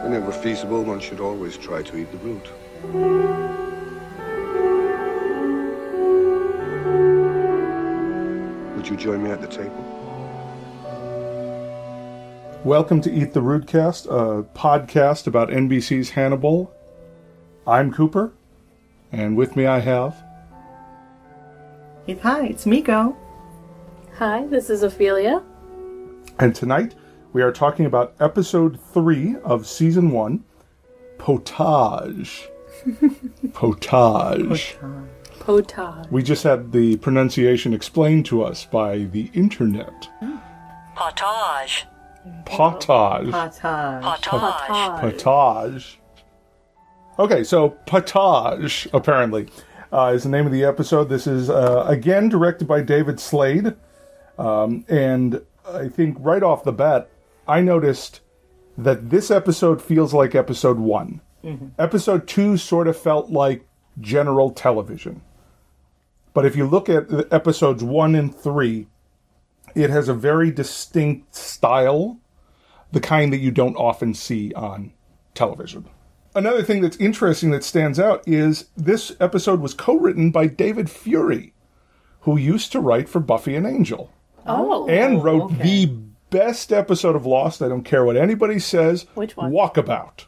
Whenever feasible, one should always try to eat the root. Would you join me at the table? Welcome to Eat the Rudecast, a podcast about NBC's Hannibal. I'm Cooper, and with me I have... Hi, it's Miko. Hi, this is Ophelia. And tonight we are talking about episode 3 of season 1, Potage. Potage. Potage. We just had the pronunciation explained to us by the internet. Potage. Potage. Potage. Potage. Okay, so Potage, apparently, is the name of the episode. This is, again, directed by David Slade. And I think right off the bat, I noticed that this episode feels like episode 1. Mm-hmm. Episode 2 sort of felt like general television. But if you look at episodes 1 and 3, it has a very distinct style, the kind that you don't often see on television. Another thing that's interesting that stands out is this episode was co-written by David Fury, who used to write for Buffy and Angel. Oh. And wrote the best episode of Lost, I don't care what anybody says. Which one? Walkabout.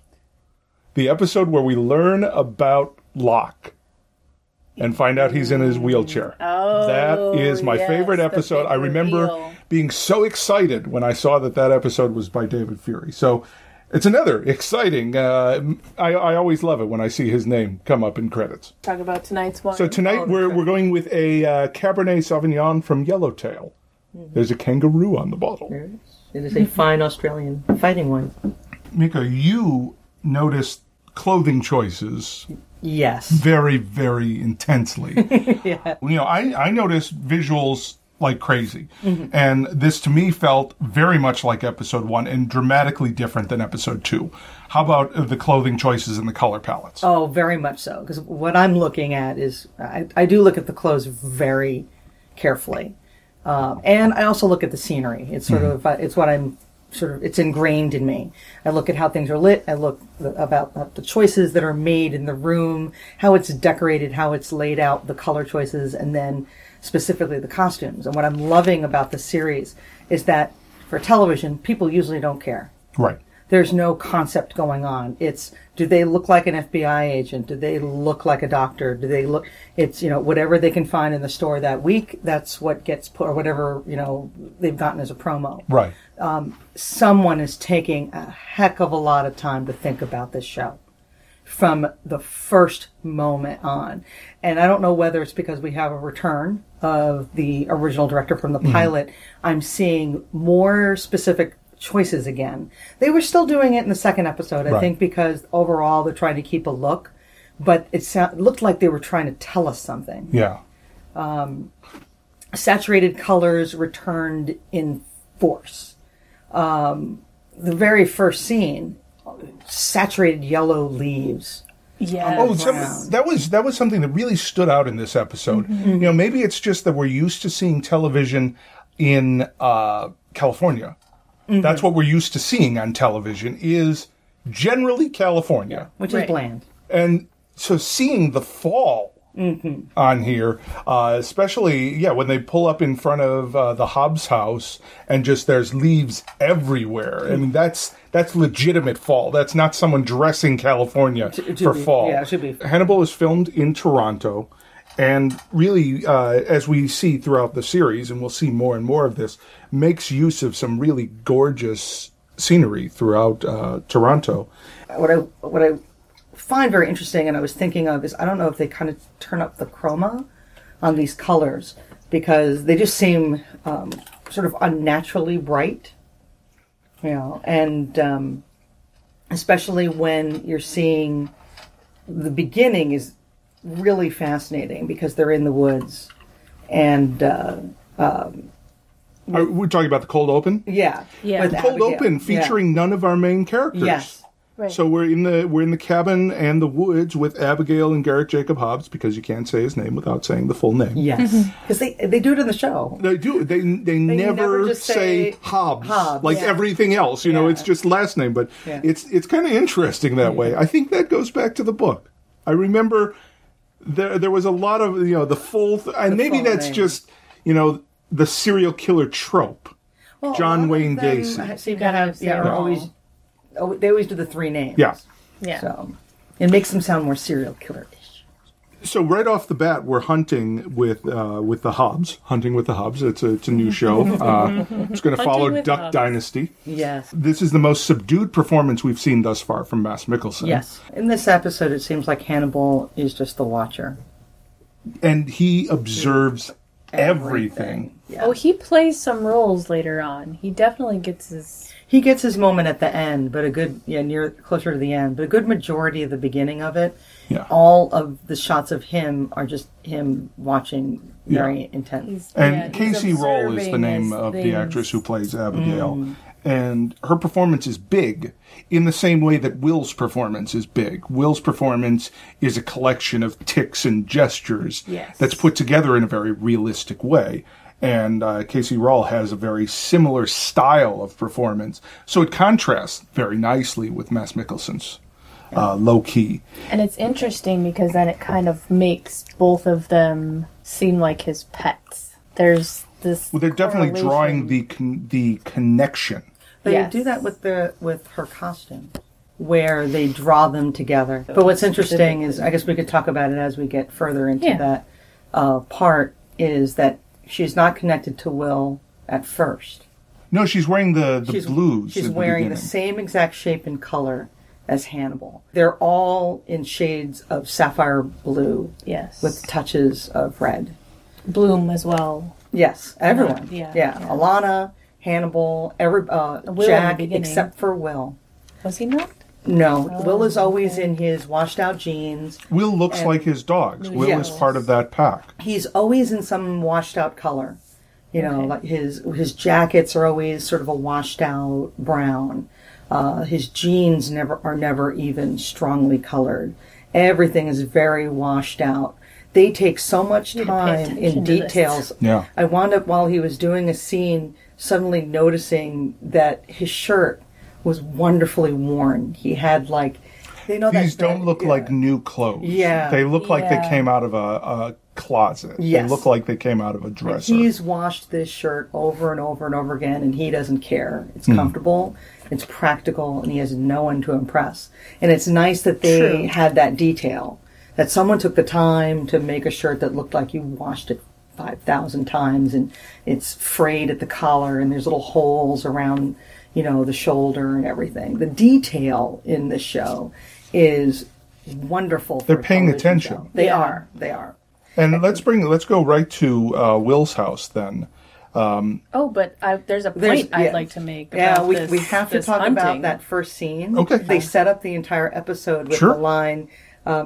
The episode where we learn about Locke and find out he's in his wheelchair. Oh, that is my favorite episode. I remember being so excited when I saw that episode was by David Fury. So it's another exciting, I always love it when I see his name come up in credits. Talk about tonight's one. So tonight we're going with a Cabernet Sauvignon from Yellowtail. Mm-hmm. There's a kangaroo on the bottle. It is a fine Australian fighting wine. Mika, you noticed clothing choices. Yes. Very, very intensely. Yeah. You know, I noticed visuals like crazy. Mm-hmm. And this, to me, felt very much like episode 1 and dramatically different than episode 2. How about the clothing choices and the color palettes? Oh, very much so. Because what I'm looking at is, I do look at the clothes very carefully. And I also look at the scenery. It's sort of, it's what I'm it's ingrained in me. I look at how things are lit. I look about the choices that are made in the room, how it's decorated, how it's laid out, the color choices, and then specifically the costumes. And what I'm loving about the series is that for television, people usually don't care. Right. There's no concept going on. It's, do they look like an FBI agent? Do they look like a doctor? Do they look, it's, whatever they can find in the store that week, that's what gets put, or whatever, they've gotten as a promo. Right. Someone is taking a heck of a lot of time to think about this show from the first moment on. And I don't know whether it's because we have a return of the original director from the pilot. I'm seeing more specific choices again. They were still doing it in the second episode, I think, because overall they're trying to keep a look, but it looked like they were trying to tell us something. Yeah. Saturated colors returned in force. The very first scene, saturated yellow leaves. Yeah. Oh, that was something that really stood out in this episode. Mm-hmm. Maybe it's just that we're used to seeing television in California. Mm-hmm. That's what we're used to seeing on television is generally California. Which is bland. And so seeing the fall on here, especially, when they pull up in front of the Hobbes house and just there's leaves everywhere. I mean, that's legitimate fall. That's not someone dressing California for fall. Yeah, it should be. Hannibal is filmed in Toronto. And really, as we see throughout the series, and we'll see more and more of this, makes use of some really gorgeous scenery throughout Toronto. What I find very interesting, and I was thinking of, is I don't know if they kind of turn up the chroma on these colors, because they just seem sort of unnaturally bright, and especially when you're seeing the beginning is really fascinating because they're in the woods, and we're talking about the cold open? Yeah. The cold open featuring none of our main characters. Yes. Right. So we're in the cabin and the woods with Abigail and Garrett Jacob Hobbes, because you can't say his name without saying the full name. Yes, because they do it in the show. They do. They never just say Hobbes like yeah. everything else. You know, Yeah. it's just last name. But Yeah. it's kind of interesting that way. I think that goes back to the book. I remember there was a lot of the full, and maybe full that's name. just the serial killer trope. Well, John a lot of Wayne them Gacy. seem to Gotta have, say are it all. always, they always do the 3 names. Yeah. Yeah. So it makes them sound more serial killer-ish. So right off the bat, we're hunting with the Hobbes. Hunting with the Hobbes. It's a new show. It's going to follow with Duck Hobbes. Dynasty. Yes. This is the most subdued performance we've seen thus far from Mads Mikkelsen. Yes. In this episode, it seems like Hannibal is just the watcher. And he observes everything. Yeah. Oh, he plays some roles later on. He definitely gets his... He gets his moment at the end, but closer to the end. But a good majority of the beginning of it, Yeah. all of the shots of him are just him watching very intense. And he's Casey Roll is the observing name his of the things. actress who plays Abigail. And her performance is big in the same way that Will's performance is big. Will's performance is a collection of tics and gestures Yes. that's put together in a very realistic way. And Casey Roll has a very similar style of performance. So it contrasts very nicely with Mads Mikkelsen's low-key. And it's interesting because then it kind of makes both of them seem like his pets. There's this Well, they're definitely correlation. drawing the connection. They Yes. do that with her costume, where they draw them together. But what's interesting is, I guess we could talk about it as we get further into Yeah. that part, is that she's not connected to Will at first. No, she's wearing the blues. She's at the wearing the beginning. same exact shape and color as Hannibal. They're all in shades of sapphire blue Yes. with touches of red. Bloom as well. Yes, everyone. Yeah. Alana, Hannibal, Will in the Jack, beginning. except for Will. Was he not? No, Will is always in his washed out jeans. Will looks like his dogs. Will is Yes. part of that pack. He's always in some washed out color. Okay. Like his jackets are always sort of a washed out brown. His jeans are never even strongly colored. Everything is very washed out. They take so much Need to pay time attention in to this. details. Yeah. I wound up, while he was doing a scene, suddenly noticing that his shirt was wonderfully worn. He had These don't look like new clothes. Yeah. They look like they Yeah. came out of a closet. Yes. They look like they came out of a dresser. He's washed this shirt over and over and over again, and he doesn't care. It's comfortable, it's practical, and he has no one to impress. And it's nice that they True. had that detail, that someone took the time to make a shirt that looked like you washed it 5,000 times, and it's frayed at the collar, and there's little holes around, the shoulder and everything. The detail in this show is wonderful. For They're a paying television attention. show. They Yeah. are. They are. And let's go right to Will's house then. Oh, but there's a There's- point I'd yeah. like to make Yeah, about we this. have to this talk hunting. about that first scene. Okay. They set up the entire episode with Sure. the line,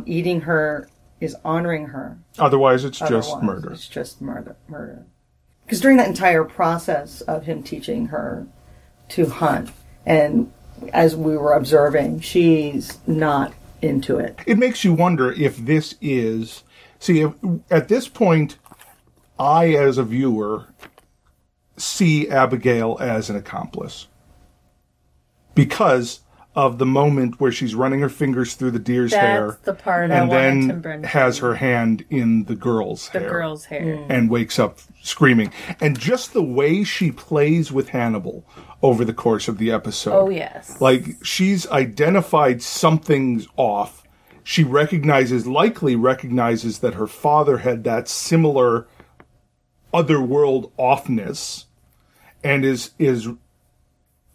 eating her is honoring her. Otherwise, it's just Otherwise, murder. It's just murder. Because during that entire process of him teaching her to hunt, and as we were observing, she's not into it. It makes you wonder if this is... See, at this point, I, as a viewer, see Abigail as an accomplice. Because of the moment where she's running her fingers through the deer's hair. That's the part I and wanted to then bring. has her hand in the girl's the hair. girl's hair. And wakes up screaming. And just the way she plays with Hannibal over the course of the episode. Oh, yes. Like, she's identified something's off. She likely recognizes that her father had that similar otherworld offness and is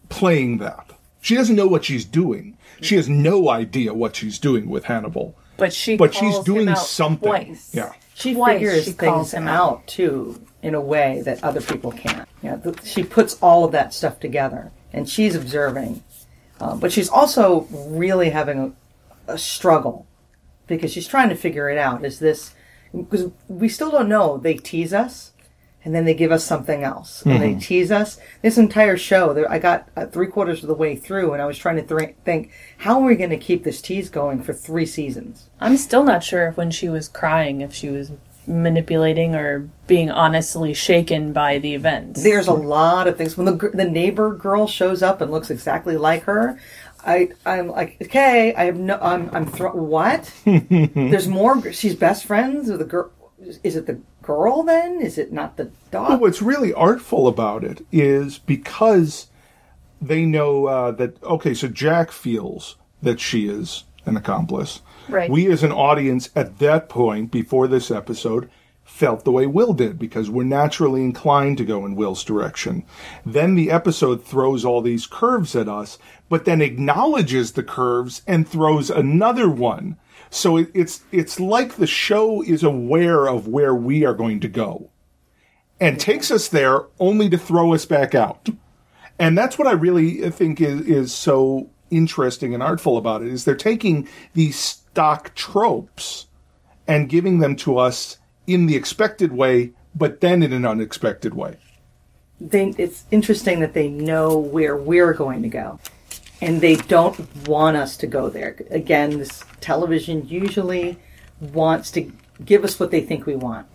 playing that. She doesn't know what she's doing. She has no idea what she's doing with Hannibal. But she's She's doing him out something. Twice. Yeah. She Twice figures she calls things him out too in a way that other people can't. She puts all of that stuff together, and she's observing, but she's also really having a struggle because she's trying to figure it out. Is this, because we still don't know? They tease us, and then they give us something else, and they tease us. This entire show, I got 3/4 of the way through, and I was trying to think, how are we going to keep this tease going for 3 seasons? I'm still not sure if when she was crying, if she was manipulating or being honestly shaken by the events. There's a lot of things. When the neighbor girl shows up and looks exactly like her, I'm like, okay, what? There's more. She's best friends with the girl. Is it the girl then? Is it not the dog? Well, what's really artful about it is because they know that, okay, so Jack feels that she is an accomplice. Right. We as an audience at that point, before this episode, felt the way Will did because we're naturally inclined to go in Will's direction. Then the episode throws all these curves at us, but then acknowledges the curves and throws another one. So it's like the show is aware of where we are going to go and takes us there only to throw us back out. And that's what I really think is so interesting and artful about it, is they're taking these stock tropes and giving them to us in the expected way, but then in an unexpected way. It's interesting that they know where we're going to go. And they don't want us to go there. Again, this television usually wants to give us what they think we want.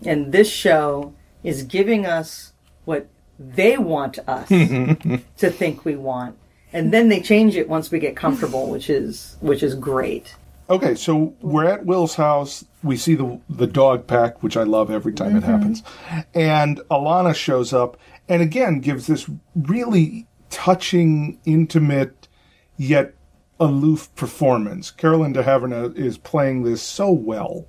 And this show is giving us what they want us to think we want. And then they change it once we get comfortable, which is great. Okay, so we're at Will's house. We see the dog pack, which I love every time it happens. And Alana shows up and again gives this really touching, intimate, yet aloof performance. Carolyn de Havilland is playing this so well.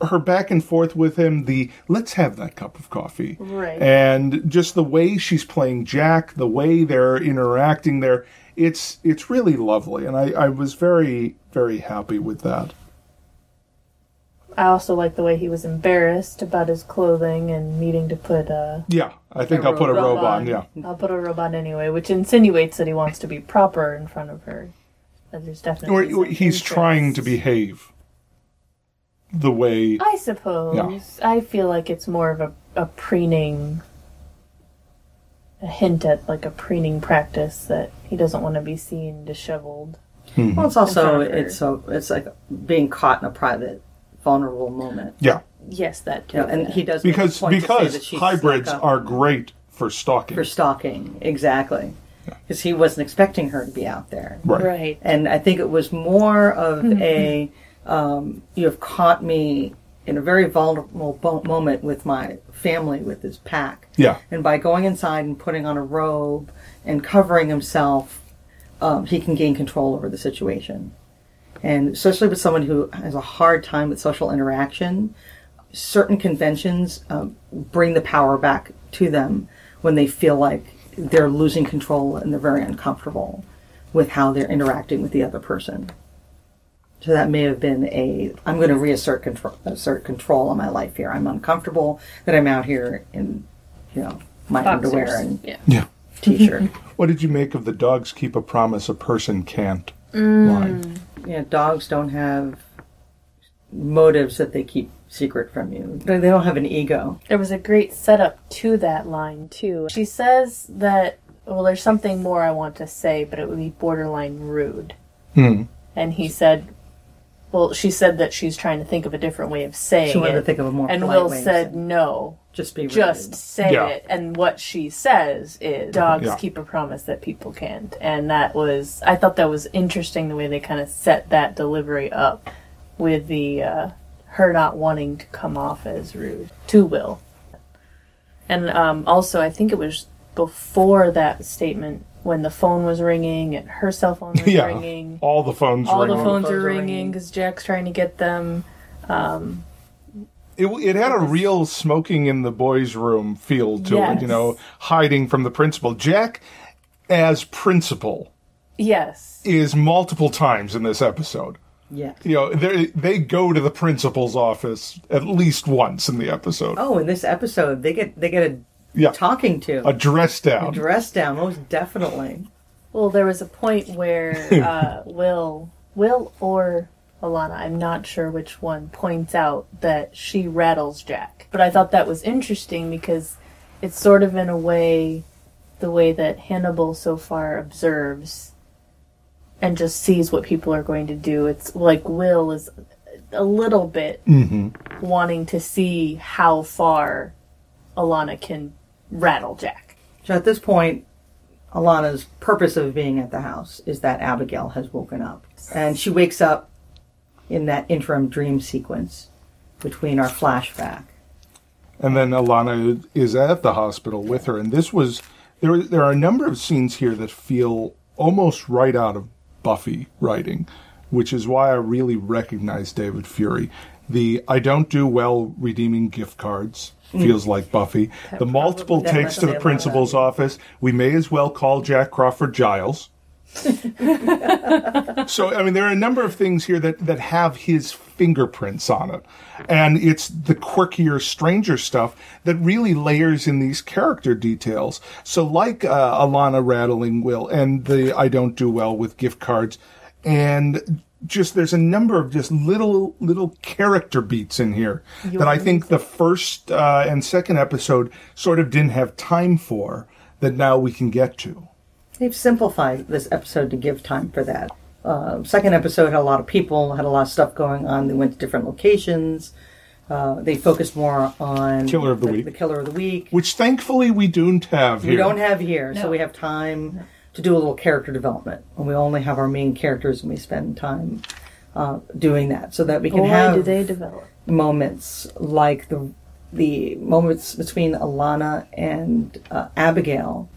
Her back and forth with him, let's have that cup of coffee. Right. And just the way she's playing Jack, the way they're interacting there, it's really lovely. And I was very, very happy with that. I also like the way he was embarrassed about his clothing and needing to put Yeah, I think I'll put a robe on, yeah. I'll put a robe on anyway, which insinuates that he wants to be proper in front of her. But there's definitely Or he's interest. trying to behave the way... I suppose. Yeah. I feel like it's more of a preening, a hint at like a preening practice that he doesn't want to be seen disheveled. Well, it's also, in front of her. it's like being caught in a private, vulnerable moment. Yeah. Yes, that too. You know, and he does Because make a point to say that she hybrids snuck up are great for stalking. for stalking, exactly. Because he wasn't expecting her to be out there. Right. And I think it was more of a, you have caught me in a very vulnerable moment with my family, with his pack. Yeah. And by going inside and putting on a robe and covering himself, he can gain control over the situation. And especially with someone who has a hard time with social interaction, certain conventions bring the power back to them when they feel like they're losing control and they're very uncomfortable with how they're interacting with the other person. So that may have been I'm going to assert control on my life here. I'm uncomfortable that I'm out here in, my Boxers. underwear and Yeah. t-shirt. What did you make of the dogs keep a promise a person can't line? Yeah, dogs don't have motives that they keep secret from you. They don't have an ego. There was a great setup to that line, too. She says that, well, there's something more I want to say, but it would be borderline rude. And he said, well, she said that she's trying to think of a different way of saying it. She wanted to think of a more And polite Will way of said, saying it. no. Just be rude. Just say Yeah. it. And what she says is, dogs Yeah. keep a promise that people can't. And I thought that was interesting the way they kind of set that delivery up with the, her not wanting to come off as rude to Will. And also, I think it was before that statement when the phone was ringing and her cell phone was Yeah. ringing. All the phones All ringing. the phones Phones are are ringing ringing. because Jack's trying to get them. It had a real smoking in the boys' room feel to Yes. it, hiding from the principal. Jack, as principal, Yes. is multiple times in this episode. Yeah. They go to the principal's office at least once in the episode. Oh, in this episode, they get a Yeah. talking to. A dress down. Dress down, most definitely. Well, there was a point where Will or Alana, I'm not sure which one, points out that she rattles Jack. But I thought that was interesting because it's sort of in a way, the way that Hannibal so far observes and just sees what people are going to do. It's like Will is a little bit wanting to see how far Alana can rattle Jack. So at this point, Alana's purpose of being at the house is that Abigail has woken up. And she wakes up in that interim dream sequence between our flashback. And then Alana is at the hospital with her. And this was, there are a number of scenes here that feel almost right out of Buffy writing, which is why I really recognize David Fury. The I don't do well redeeming gift cards feels like Buffy. The multiple takes to the principal's office. We may as well call Jack Crawford Giles. So, I mean, there are a number of things here that have his fingerprints on it. And it's the quirkier, stranger stuff that really layers in these character details. So like Alana rattling Will and the I don't do well with gift cards. And just there's a number of just little character beats in here that I think the first and second episode sort of didn't have time for that now we can get to. They've simplified this episode to give time for that. Second episode had a lot of people, had a lot of stuff going on. They went to different locations. They focused more on Killer of the Week. The Killer of the Week. Which thankfully we don't have here. We don't have here, No. so we have time to do a little character development. And we only have our main characters and we spend time doing that so that we can Boy, have do they develop. moments like the moments between Alana and Abigail.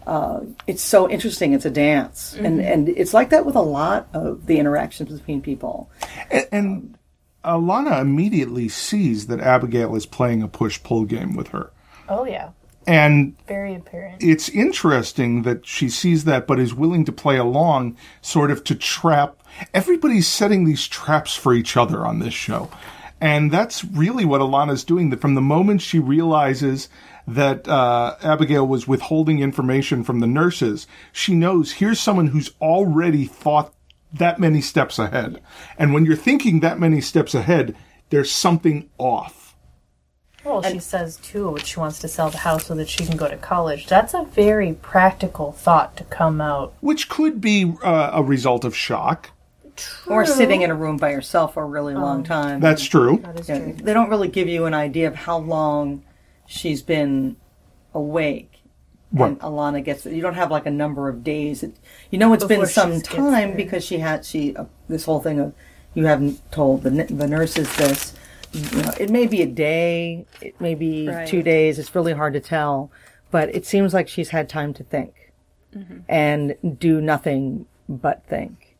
It's so interesting. It's a dance. And it's like that with a lot of the interactions between people. And Alana immediately sees that Abigail is playing a push-pull game with her. Oh, yeah. And Very apparent. it's interesting that she sees that but is willing to play along sort of to trap. Everybody's setting these traps for each other on this show. And that's really what Alana's doing. That from the moment she realizes that Abigail was withholding information from the nurses, she knows here's someone who's already thought that many steps ahead. And when you're thinking that many steps ahead, there's something off. Well, she says, too, she wants to sell the house so that she can go to college. That's a very practical thought to come out. Which could be a result of shock. Or sitting in a room by yourself for a really long time. That's true. That is Yeah, true. they don't really give you an idea of how long she's been awake. Right. And Alana gets it. You don't have like a number of days. You know it's Before been some she gets time there. because she this whole thing of you haven't told the nurses this. You know, it may be a day, it may be Right. 2 days. It's really hard to tell, but it seems like she's had time to think and do nothing but think.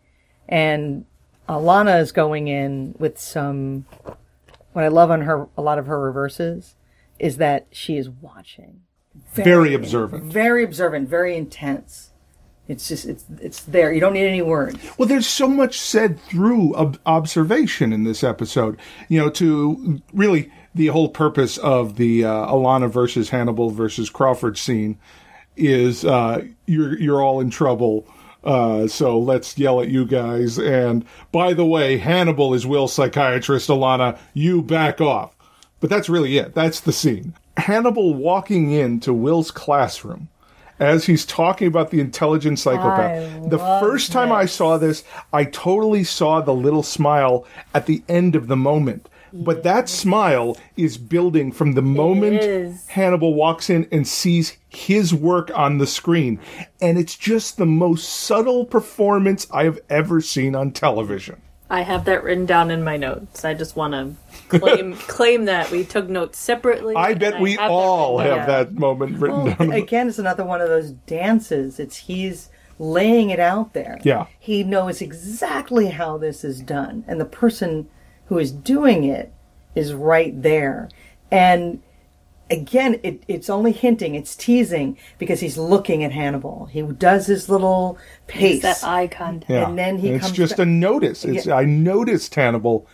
And Alana is going in with some. What I love on her, a lot of her reverses, is that she is watching. Very observant. Very observant, very intense. It's just, it's there. You don't need any words. Well, there's so much said through observation in this episode. You know, to really the whole purpose of the Alana versus Hannibal versus Crawford scene is you're all in trouble. So let's yell at you guys. And by the way, Hannibal is Will's psychiatrist. Alana, you back off. But that's really it. That's the scene. Hannibal walking into Will's classroom as he's talking about the intelligent psychopath. The first time I saw this, I totally saw the little smile at the end of the moment. But that smile is building from the moment is. Hannibal walks in and sees his work on the screen. And it's just the most subtle performance I have ever seen on television. I have that written down in my notes. I just want to claim that. We took notes separately. I bet we all have that moment written Well, down. again, it's another one of those dances. He's laying it out there. Yeah. He knows exactly how this is done. And the person who is doing it is right there. And again, it's only hinting, it's teasing, because he's looking at Hannibal. He does his little pace. That eye contact. Yeah. And then he it's comes just back- a notice. I noticed Hannibal,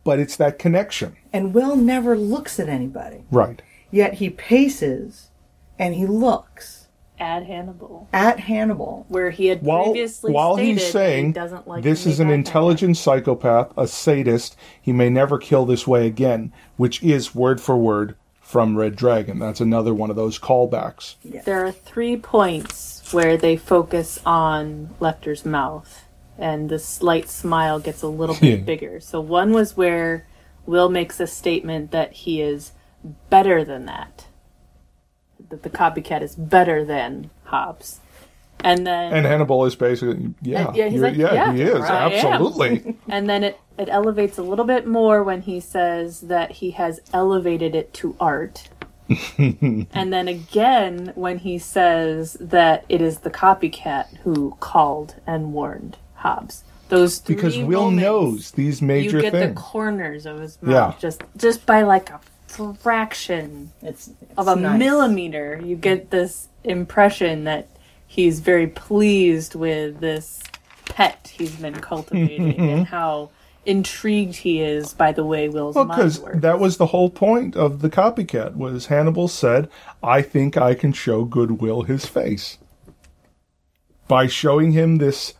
but it's that connection. And Will never looks at anybody. Right. Yet he paces and he looks. At Hannibal. At Hannibal. Where he had previously while stated he's saying, that he doesn't like this to is make an eye intelligent psychopath, a sadist, he may never kill this way again, which is word for word from Red Dragon. That's another one of those callbacks. contact. There are 3 points where they focus on Lecter's mouth, and the slight smile gets a little bit bigger. So one was where Will makes a statement that he is better than that. That the copycat is better than Hobbes. And Hannibal is basically, he's like, he is, right, absolutely. And then it elevates a little bit more when he says that he has elevated it to art. And then again when he says that it is the copycat who called and warned Hobbes. Those 3 Because Will moments, knows these major you get things. the corners of his mouth just by like a fraction of a millimeter. You get this impression that he's very pleased with this pet he's been cultivating and how intrigued he is by the way Will's mind because works. that was the whole point of the copycat, was Hannibal said, I think I can show Goodwill his face. By showing him this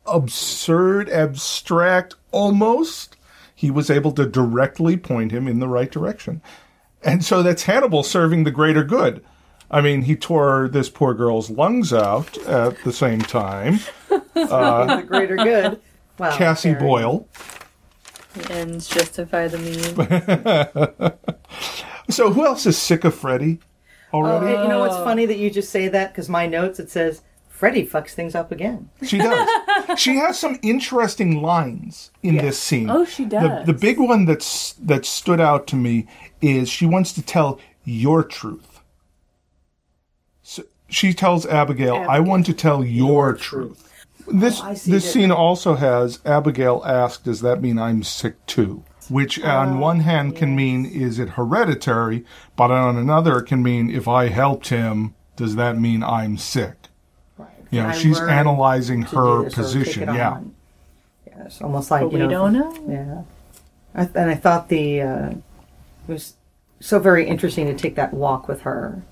absurd, abstract, almost, he was able to directly point him in the right direction. And so that's Hannibal serving the greater good. I mean, he tore this poor girl's lungs out at the same time. The greater good. Wow, Cassie Karen. Boyle. Ends justify the means. So who else is sick of Freddy already? You know what's funny that you just say that? Because my notes, it says, Freddy fucks things up again. She does. She has some interesting lines in this scene. Oh, she does. The big one that stood out to me is she wants to tell your truth. So she tells Abigail, I want to tell your truth. This scene also has Abigail ask, does that mean I'm sick too? Which on one hand can mean, is it hereditary? But on another it can mean, if I helped him, does that mean I'm sick? You know, she's analyzing her position. Yeah, it's almost like, but we don't know. Yeah, and I thought it was so very interesting to take that walk with her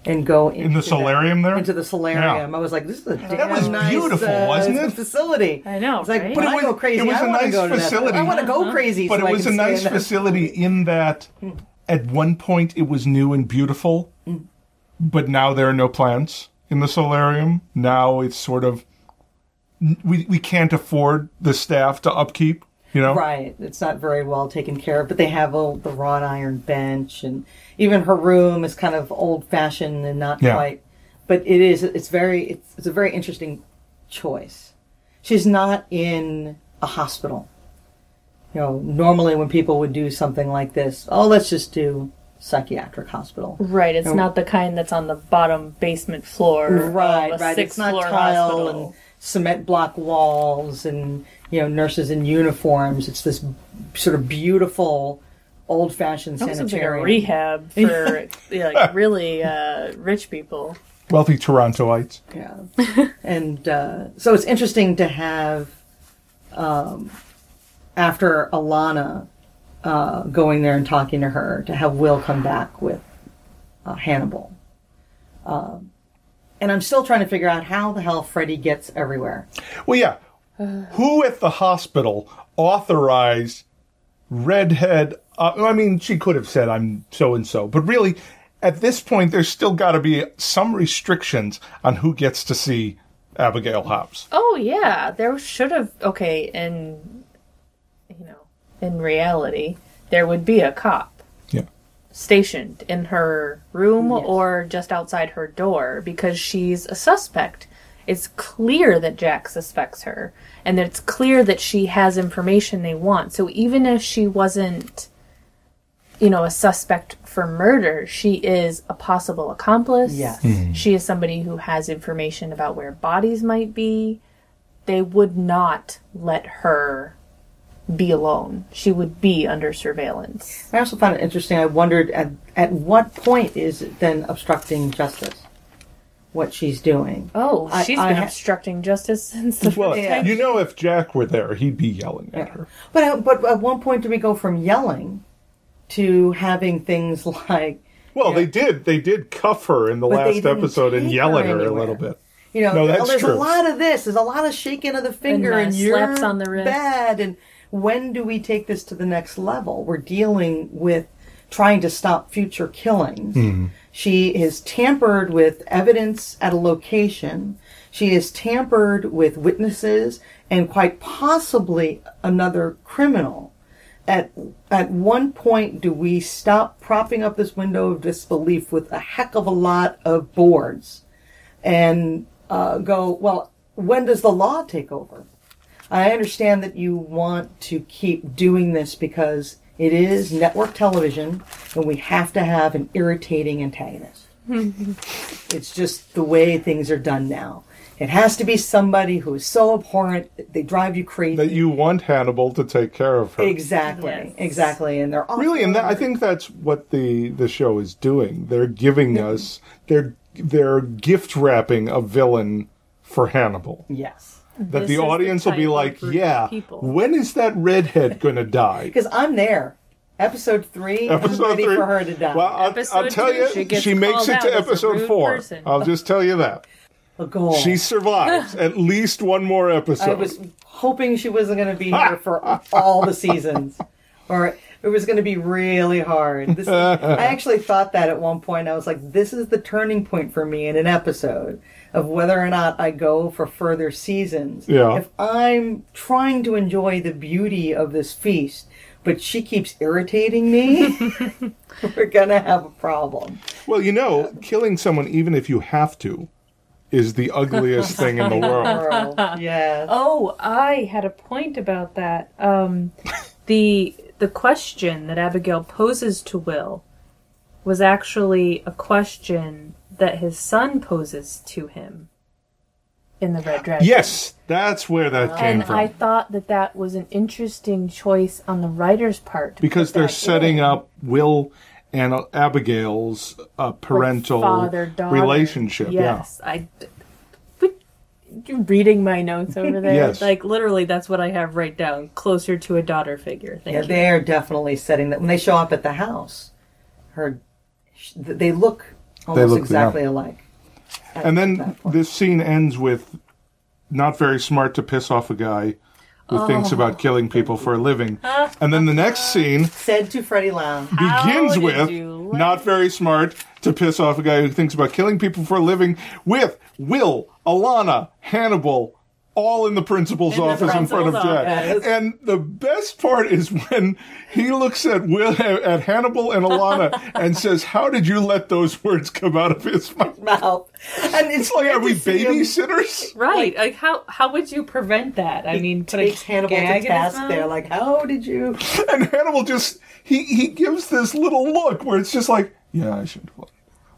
and go into the solarium there. Into the solarium, Yeah. I was like, "This is a damn That was nice, beautiful, wasn't it? Facility." I know, It's like, right? but I go crazy. It was I a want to nice go to facility. that. I want to go crazy. But so it I was a can nice stay in that. facility in that at one point it was new and beautiful, but now there are no plants in the solarium. Now it's sort of, we can't afford the staff to upkeep, you know? Right. It's not very well taken care of, but they have the wrought iron bench, and even her room is kind of old-fashioned and not quite. But it's a very interesting choice. She's not in a hospital. You know, normally when people would do something like this, let's just do psychiatric hospital. Right, it's not the kind that's on the bottom basement floor. Right. Of a It's not sixth-floor tile hospital. and cement block walls and, nurses in uniforms. It's this sort of beautiful, old-fashioned That was like a sanitarium. rehab for really rich people. Wealthy Torontoites. Yeah. And so it's interesting to have, after Alana going there and talking to her, to have Will come back with Hannibal. And I'm still trying to figure out how the hell Freddy gets everywhere. Well, yeah. Who at the hospital authorized redhead? I mean, she could have said, I'm so-and-so. But really, at this point, there's still got to be some restrictions on who gets to see Abigail Hobbes. Oh, yeah. There should have... Okay, in reality, there would be a cop stationed in her room or just outside her door because she's a suspect. It's clear that Jack suspects her, and it's clear that she has information they want. So even if she wasn't, a suspect for murder, she is a possible accomplice. Yes. She is somebody who has information about where bodies might be. They would not let her be alone. She would be under surveillance. I also found it interesting. I wondered at what point is it then obstructing justice? What she's doing. Oh, she's been obstructing justice since the Well, Yeah. if Jack were there, he'd be yelling at her. But at what point do we go from yelling to having things like, Well, they did cuff her in the But they last didn't episode and take yell her at her a anywhere. little bit. You know, No, that's there's true. a lot of this. There's a lot of shaking of the finger, and you're slaps on the wrist. bad. And when do we take this to the next level? We're dealing with trying to stop future killings. Mm-hmm. She has tampered with evidence at a location. She has tampered with witnesses and quite possibly another criminal. At one point, do we stop propping up this window of disbelief with a heck of a lot of boards and go, well, when does the law take over? I understand that you want to keep doing this because it is network television and we have to have an irritating antagonist. It's just the way things are done now. It has to be somebody who is so abhorrent that they drive you crazy. That you want Hannibal to take care of her. Exactly, Yes. exactly. And they're Really, and I think that's what the show is doing. They're giving us, they're gift wrapping a villain for Hannibal. Yes. That This the is the audience will be type like, of group of yeah, people. when is that redhead going to die? Because I'm there. Episode 3, I'm ready for her to die. Well, I'll Episode tell 2, you, she gets she makes called it out to as a episode rude 4. person. I'll just tell you that. A goal. She survives at least one more episode. I was hoping she wasn't going to be here for all the seasons. Or it was going to be really hard. I actually thought that at one point. I was like, this is the turning point for me in an episode of whether or not I go for further seasons. Yeah. If I'm trying to enjoy the beauty of this feast, but she keeps irritating me, we're going to have a problem. Well, you know, killing someone, even if you have to, is the ugliest thing in the world. Yes. Oh, I had a point about that. The question that Abigail poses to Will was actually a question that his son poses to him in the Red Dragon. Yes, that's where that came And from. I thought that was an interesting choice on the writer's part. to Because put they're that setting in. up Will and Abigail's parental Father-daughter. relationship. Yes, you reading my notes over there? Yes. Like, literally, that's what I have right down. Closer to a daughter figure. Thank Yeah, you. they are definitely setting that. When they show up at the house, they look almost look, exactly yeah. alike. Yeah. And then that point. this scene ends with not very smart to piss off a guy who thinks about killing people for a living. And then the next scene Said to Freddie Lounge. begins did with you not very smart to piss off a guy who thinks about killing people for a living with Will, Alana, Hannibal, all in the principal's office in front of principal's Jack. office. And the best part is when he looks at at Hannibal and Alana and says, "How did you let those words come out of his mouth?" Mouth. And it's Like, weird are we to see him babysitters? Right. Like, how would you prevent that? I mean, put a takes Hannibal gag to in his task mouth? there. Like, how did you? And Hannibal just, he gives this little look where it's just like, yeah, I should have.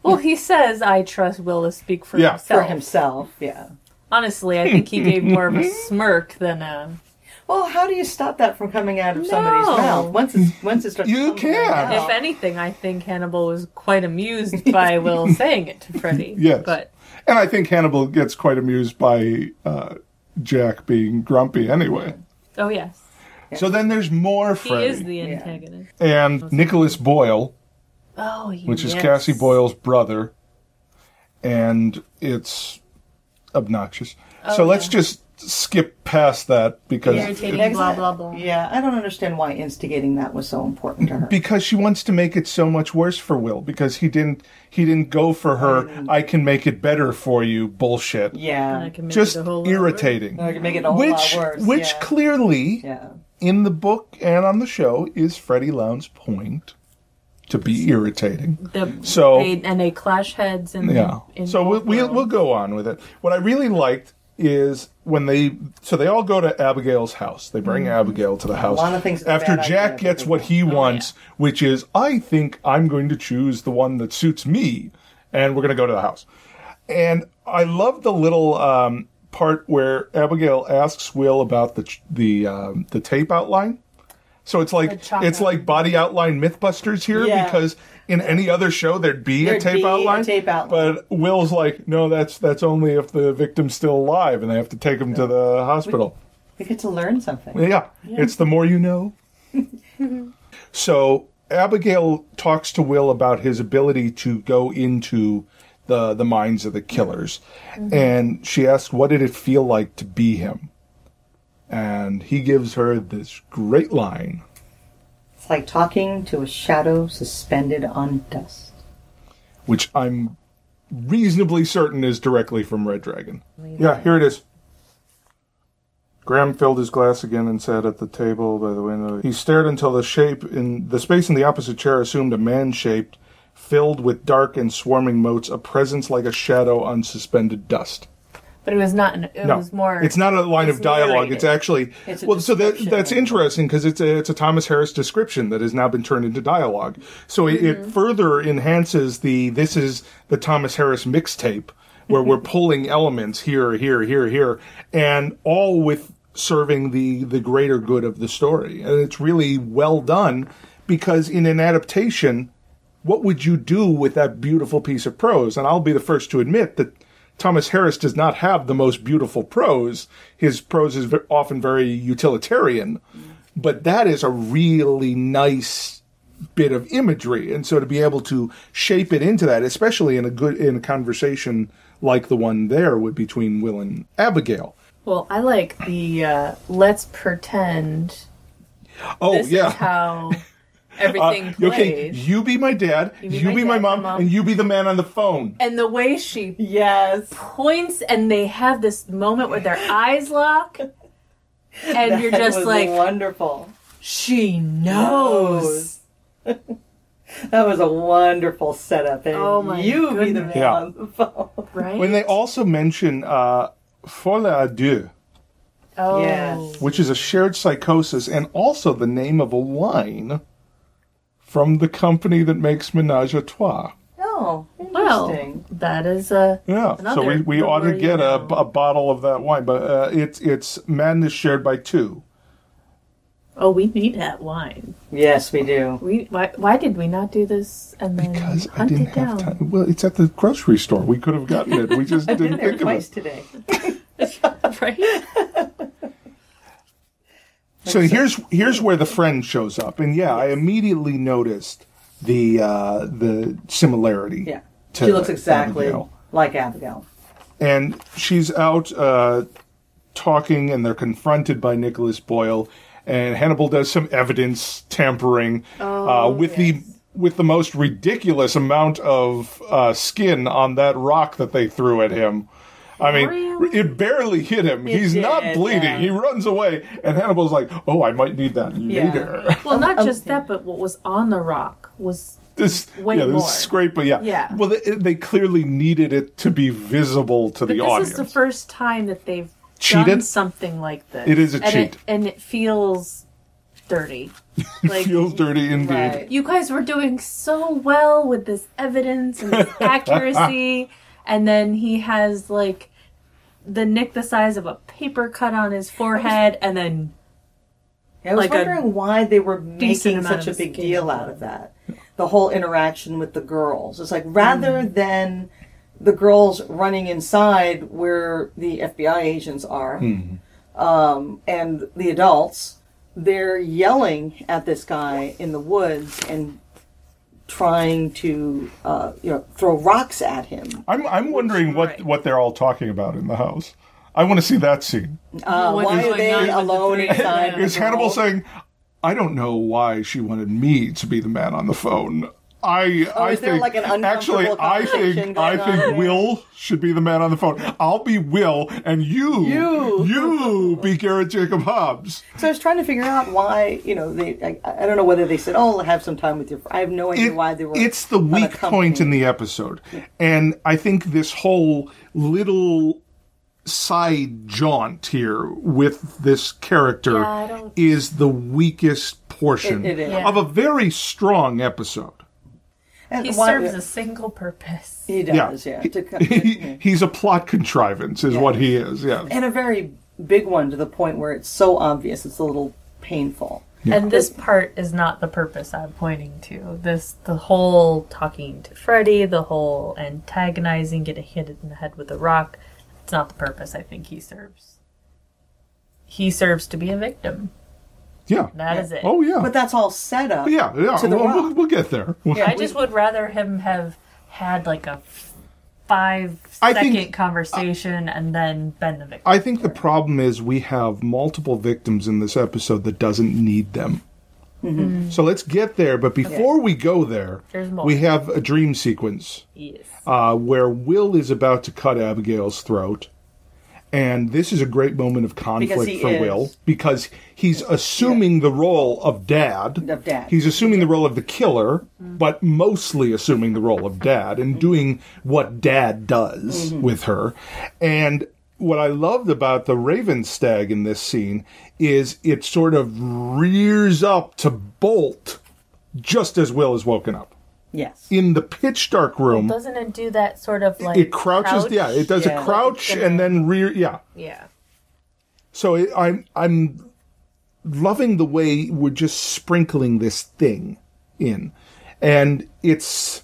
Well, he says, I trust Will to speak for Yeah. himself. For himself, yeah. Honestly, I think he gave more of a smirk than a... Well, how do you stop that from coming out of somebody's No. mouth? Once it starts You coming can. out. If anything, I think Hannibal was quite amused by Will saying it to Freddy. Yes. But And I think Hannibal gets quite amused by Jack being grumpy anyway. oh yes, So then there's more he Freddy. is the antagonist. And Nicholas Boyle, Oh, which is Cassie Boyle's brother. And it's obnoxious. So let's just skip past that because Irritating, blah blah blah. Yeah, I don't understand why instigating that was so important to her. because she wants to make it so much worse for Will because he didn't go for her I can make it better for you bullshit. Yeah. I can make Just it a whole lot irritating. I could make it a whole Which lot worse. which yeah. clearly Yeah. in the book and on the show is Freddie Lounge's point to be irritating. So- they clash heads and Yeah. So we'll go on with it. What I really liked is when they all go to Abigail's house. They bring Abigail to the house. Alana thinks it's a after bad Jack idea, gets but what he wants, which is I think I'm going to choose the one that suits me, and we're going to go to the house. And I love the little part where Abigail asks Will about the tape outline. So it's like body outline Mythbusters here Yeah. because in any other show there'd be a tape outline. But Will's like, no, that's only if the victim's still alive and they have to take him to the hospital. We get to learn something. Yeah, it's the more you know. So Abigail talks to Will about his ability to go into the minds of the killers. And she asks, what did it feel like to be him? And he gives her this great line. It's like talking to a shadow suspended on dust. Which I'm reasonably certain is directly from Red Dragon. Yeah, here it is. Graham filled his glass again and sat at the table by the window. He stared until the space in the opposite chair assumed a man-shaped, filled with dark and swarming motes, a presence like a shadow on suspended dust. But it was not. It was more. It's not a line of dialogue. narrated. It's actually that's interesting because it's a Thomas Harris description that has now been turned into dialogue. So it further enhances this is the Thomas Harris mixtape where we're pulling elements here, and all with serving the greater good of the story. And it's really well done because in an adaptation, what would you do with that beautiful piece of prose? And I'll be the first to admit that Thomas Harris does not have the most beautiful prose. His prose is often very utilitarian, but that is a really nice bit of imagery. And so to be able to shape it into that, especially in a conversation like the one there between Will and Abigail. Well, I like the let's pretend. Oh, this is how everything played. Okay, you be my dad, you be my mom, and you be the man on the phone. And the way she points, and they have this moment where their eyes lock, and you're just like, wonderful. She knows. That was a wonderful setup. And oh my you goodness. be the man on the phone. Right? When they also mention folie à deux. Oh. Yes. Which is a shared psychosis and also the name of a wine from the company that makes Ménage à Trois. Oh, Well, interesting. that is So another we ought to story, get a bottle of that wine, but it's madness shared by two. Oh, we need that wine. Yes, we do. Why did we not do this and then Because I hunt didn't it have down? time. Well, it's at the grocery store. We could have gotten it. We just I've been didn't there think of twice it. today. Right? So here's where the friend shows up, and I immediately noticed the similarity. Yeah. to She looks exactly Abigail. like Abigail. And she's out talking, and they're confronted by Nicholas Boyle. And Hannibal does some evidence tampering with the most ridiculous amount of skin on that rock that they threw at him. I mean, it barely hit him. He's not bleeding. Yeah. He runs away, and Hannibal's like, "Oh, I might need that later." Well, not just that, but what was on the rock was way more. This scrape, but Yeah. Well, they clearly needed it to be visible to the audience. This is the first time that they've Cheated? done something like this. It is a cheat. And it feels dirty. It feels dirty indeed. Right. You guys were doing so well with this evidence and this accuracy, and then he has like the nick the size of a paper cut on his forehead, and then I was like a wondering why they were decent making amount such a of big skin. deal out of that. The whole interaction with the girls. It's like rather than the girls running inside where the FBI agents are and the adults, they're yelling at this guy in the woods and trying to throw rocks at him. I'm wondering what they're all talking about in the house. I want to see that scene. Why are they alone inside? Is Hannibal saying, "I don't know why she wanted me to be the man on the phone"? I is there think like an uncomfortable conversation going I think on? Will should be the man on the phone. I'll be Will, and you be Garrett Jacob Hobbs. So I was trying to figure out why, I don't know whether they said, "Oh, have some time with your." I have no idea why they were. It's the weak point in the episode, and I think this whole little side jaunt here with this character is the weakest portion It is. of a very strong episode. And he why- serves a single purpose. He does, He's a plot contrivance, is what he is. Yeah, and a very big one to the point where it's so obvious it's a little painful. And this part is not the purpose I'm pointing to. The whole talking to Freddy, the whole antagonizing, getting hit in the head with a rock, it's not the purpose I think he serves. He serves to be a victim. Yeah. That is it. Oh, yeah. But that's all set up. Yeah. To the rock. We'll get there. I just would rather him have had like a I 5-second think- conversation and then been the victim. I think the problem is we have multiple victims in this episode that doesn't need them. Mm-hmm. So let's get there, but before we go there, There's more. we have a dream sequence Yes. where Will is about to cut Abigail's throat. And this is a great moment of conflict he for is. Will because he's assuming the role of dad. Of dad. He's assuming the role of the killer, but mostly assuming the role of dad and doing what dad does with her. And what I loved about the Raven Stag in this scene is it sort of rears up to bolt just as Will is woken up. Yes. In the pitch dark room, Doesn't it do that sort of like it crouches. crouch? Yeah, it does Yeah. a crouch and then rear. Yeah. Yeah. So I'm loving the way we're just sprinkling this thing in, and it's,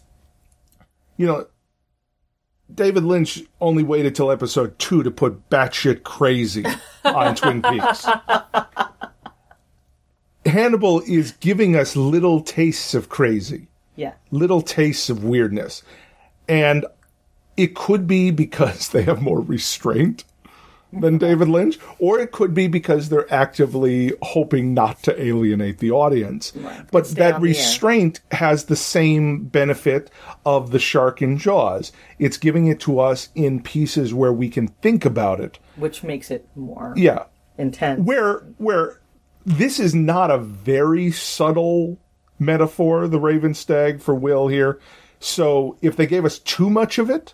David Lynch only waited till episode 2 to put batshit crazy on Twin Peaks. Hannibal is giving us little tastes of crazy. Yeah. Little tastes of weirdness. And it could be because they have more restraint than David Lynch, or it could be because they're actively hoping not to alienate the audience. Right. But Stay that on the air. restraint has the same benefit of the shark in Jaws. It's giving it to us in pieces where we can think about it. Which makes it more Yeah. intense. Where this is not a very subtle metaphor, the Raven Stag, for Will here. So if they gave us too much of it,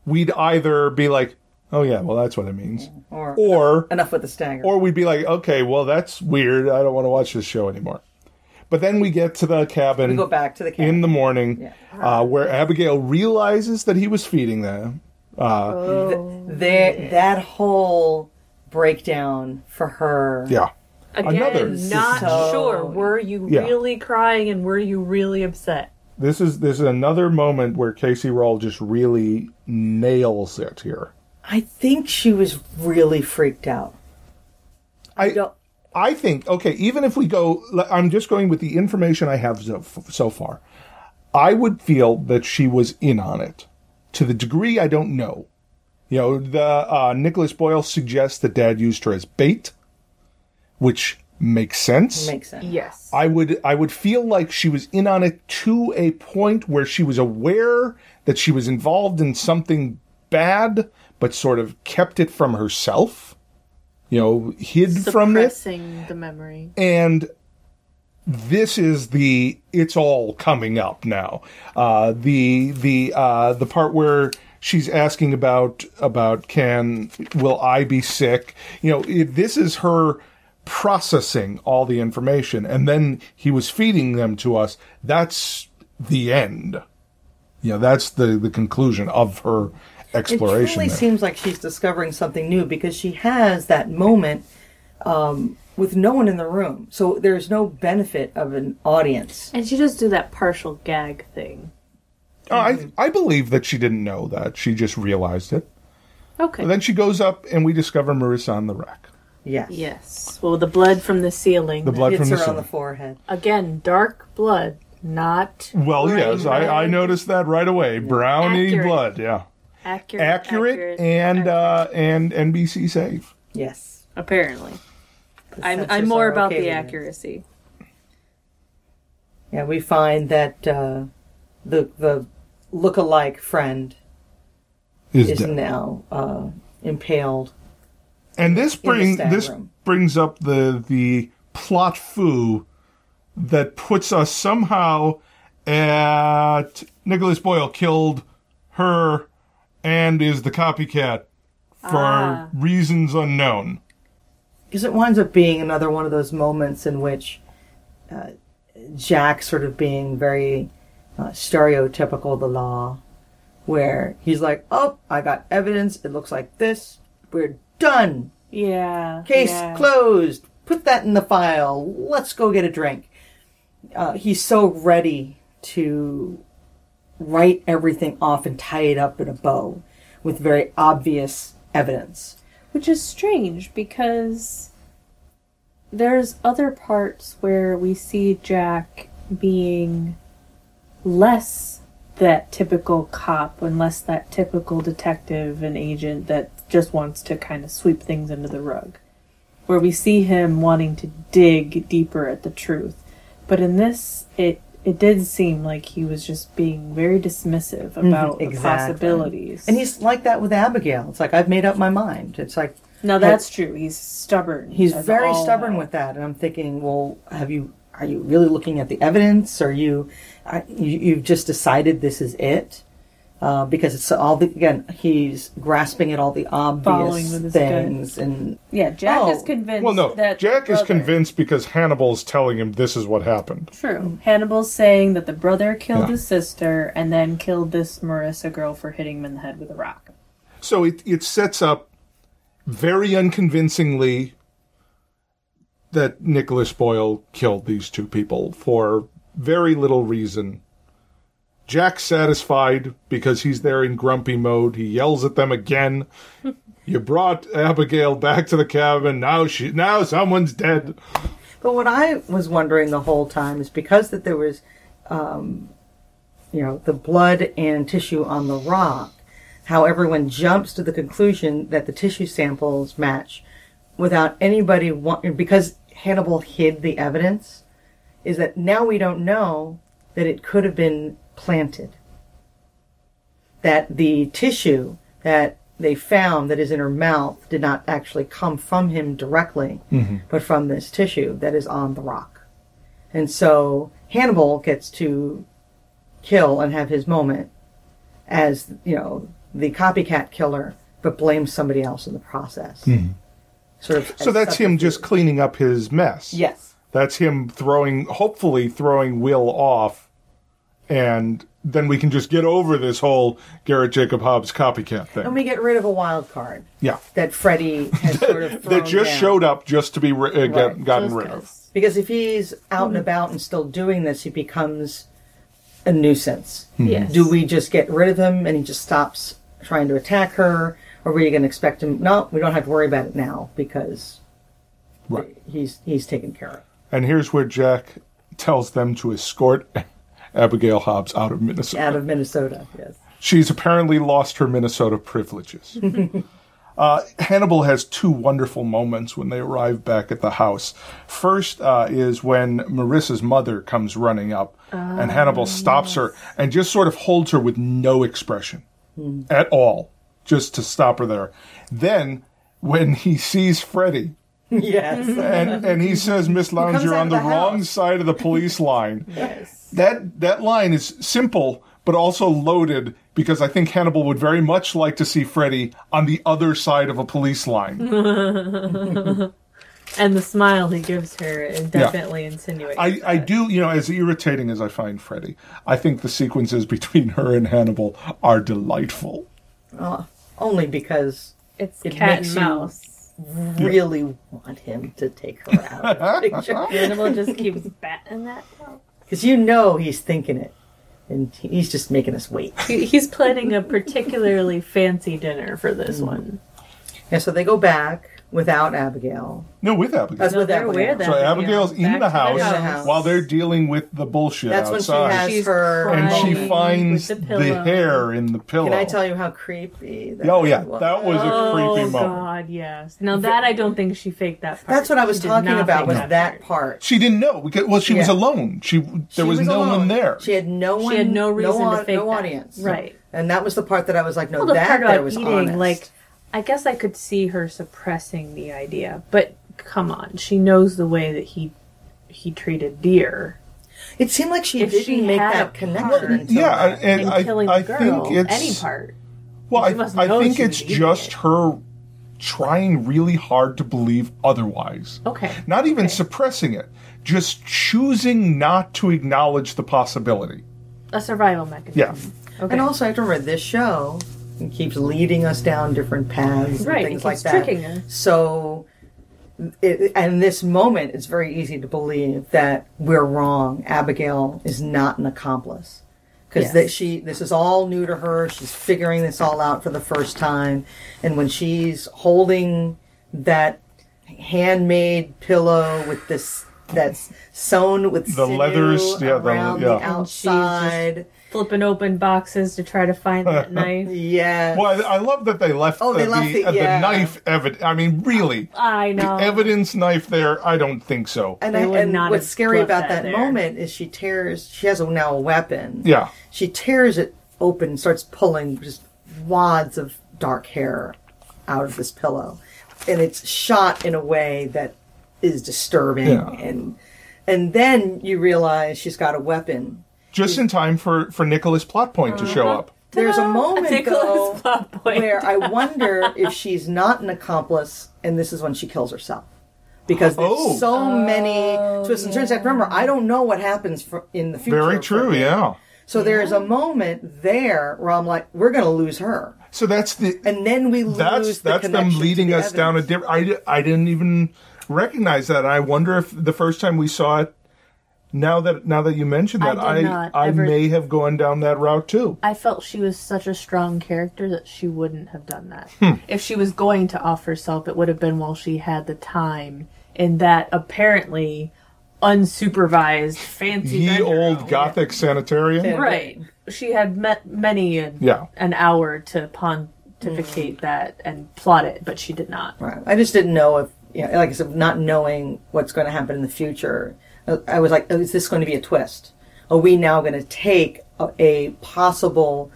we'd either be like, oh yeah, well that's what it means. Or enough with the stagger. or we'd be like, okay, well that's weird. I don't want to watch this show anymore. But then we get to the cabin. we go back to the cabin. In the morning, where Abigail realizes that he was feeding them. That whole breakdown for her. Yeah. Again, Another- not So- sure. Were you Yeah. really crying and were you really upset? This is another moment where Casey Roll just really nails it here. I think she was really freaked out. I think, okay, even if we go, I'm just going with the information I have so far. I would feel that she was in on it. To the degree I don't know. The Nicholas Boyle suggests that Dad used her as bait, which makes sense. Makes sense. Yes. I would feel like she was in on it to a point where she was aware that she was involved in something bad, but sort of kept it from herself. Hid from it. Suppressing the memory. And this is it's all coming up now. The part where she's asking about will I be sick? This is her processing all the information, and then he was feeding them to us. That's the end. That's the conclusion of her exploration. It truly there. seems like she's discovering something new because she has that moment with no one in the room. So there's no benefit of an audience. And she does do that partial gag thing. I believe that she didn't know that. She just realized it. Okay. And then she goes up, and we discover Marissa on the rack. Yes. Yes. Well, the blood from the ceiling. The blood Hits from the her on ceiling. the forehead. Again, dark blood, not. Well, brain yes, I red. noticed that right away. Brownie Accurate. blood, yeah. Accurate and accurate. and NBC safe. Yes. Apparently. The I'm sensors more are about okay the with it. accuracy. Yeah, we find that the look-alike friend is dead. now impaled. And this in the stag room. brings up the plot foo that puts us somehow at Nicholas Boyle killed her and is the copycat for reasons unknown. Because it winds up being another one of those moments in which Jack sort of being very stereotypical of the law, where he's like, oh, I got evidence, it looks like this, we're done, Yeah. case closed, put that in the file, let's go get a drink. He's so ready to write everything off and tie it up in a bow with very obvious evidence. Which is strange because there's other parts where we see Jack being less that typical cop and less that typical detective and agent that just wants to kind of sweep things under the rug. Where we see him wanting to dig deeper at the truth. But in this, it did seem like he was just being very dismissive about the possibilities. And he's like that with Abigail. It's like, I've made up my mind. It's like... No, that's true. He's stubborn. He's very stubborn with that. And I'm thinking, well, are you really looking at the evidence? Are you've just decided this is it? Because it's he's grasping at all the obvious things. And Jack is convinced. Well, no, Jack is convinced because Hannibal's telling him this is what happened. True. Hannibal's saying that the brother killed his sister and then killed this Marissa girl for hitting him in the head with a rock. So it sets up very unconvincingly that Nicholas Boyle killed these two people for very little reason. Jack's satisfied because he's there in grumpy mode. He yells at them again. You brought Abigail back to the cabin. Now someone's dead. But what I was wondering the whole time is because that there was, the blood and tissue on the rock, how everyone jumps to the conclusion that the tissue samples match without anybody because Hannibal hid the evidence, is that now we don't know that it could have been planted. That the tissue that they found that is in her mouth did not actually come from him directly, but from this tissue that is on the rock. And so Hannibal gets to kill and have his moment as, the copycat killer, but blames somebody else in the process. So that's him just cleaning up his mess. Yes. That's him hopefully throwing Will off, and then we can just get over this whole Garrett Jacob Hobbs copycat thing. And we get rid of a wild card. Yeah. That Freddie has sort of thrown that just down. showed up just to be gotten rid of. Because if he's out and about and still doing this, he becomes a nuisance. Yes. Do we just get rid of him and he just stops trying to attack her? Or are we going to expect him? No, we don't have to worry about it now because he's taken care of. And here's where Jack tells them to escort Abigail Hobbes out of Minnesota. Out of Minnesota, yes. She's apparently lost her Minnesota privileges. Hannibal has two wonderful moments when they arrive back at the house. First is when Marissa's mother comes running up, and Hannibal stops her and just sort of holds her with no expression at all, just to stop her there. Then, when he sees Freddie, yes, and he says, "Miss Lounge, you're on the wrong side of the police line." Yes. That line is simple, but also loaded, because I think Hannibal would very much like to see Freddie on the other side of a police line. And the smile he gives her is definitely insinuating. I do, as irritating as I find Freddie, I think the sequences between her and Hannibal are delightful. Only because it's it cat makes and mouse. You really want him to take her out of the picture. Hannibal just keeps batting that. Because he's thinking it. And he's just making us wait. He's planning a particularly fancy dinner for this one. Yeah, so they go back without Abigail. No, with Abigail. That's with Abigail. So Abigail's in the house while they're dealing with the bullshit outside. That's when she has her... And she finds the hair in the pillow. Can I tell you how creepy that was? That was a creepy moment. Oh, God, yes. Now, that I don't think she faked that part. That's what I was talking about, was that part. She didn't know. She was alone. There was no one there. She had no one. She had no reason to fake no that. audience. Right. And that was the part that I was like, no, the that part there about was eating, honest. I guess I could see her suppressing the idea, but come on, she knows the way that he treated deer. It seemed like she didn't make that connection. And killing the girl, think it's any part. Well, I think it's just her trying really hard to believe otherwise. Okay. Not even suppressing it, just choosing not to acknowledge the possibility. A survival mechanism. Yeah. Okay. And also, I have to remember, this show keeps leading us down different paths and things like that. Tricking us. So, and this moment, it's very easy to believe that we're wrong. Abigail is not an accomplice. Because this is all new to her. She's figuring this all out for the first time. And when she's holding that handmade pillow with this that's sewn with The sinew leathers, around the outside. Flipping open boxes to try to find that knife. Yeah. Well, I love that they left the knife evidence. I mean, really. I know. The evidence knife there, I don't think so. And, They would not what's have scary left about that that there. moment is she has now a weapon. Yeah. She tears it open and starts pulling just wads of dark hair out of this pillow. And it's shot in a way that is disturbing. Yeah. And then you realize she's got a weapon. Just in time for Nicholas Plot Point to show up. There's a moment, though, plot point. where I wonder if she's not an accomplice, and this is when she kills herself. Because there's so many twists and turns. Remember, I don't know what happens in the future. Very true, yeah. So there's a moment there where I'm like, we're going to lose her. So that's the... And then we lose the That's them leading us down a different... I didn't even recognize that. I wonder if the first time we saw it, now that you mentioned that, I may have gone down that route too. I felt she was such a strong character that she wouldn't have done that. If she was going to off herself, it would have been while she had the time in that apparently unsupervised fancy old Gothic sanitarium. Right. She had met many an hour to pontificate that and plot it, but she did not. Right. I just didn't know if, like I said, not knowing what's going to happen in the future. I was like, is this going to be a twist? Are we now going to take a possible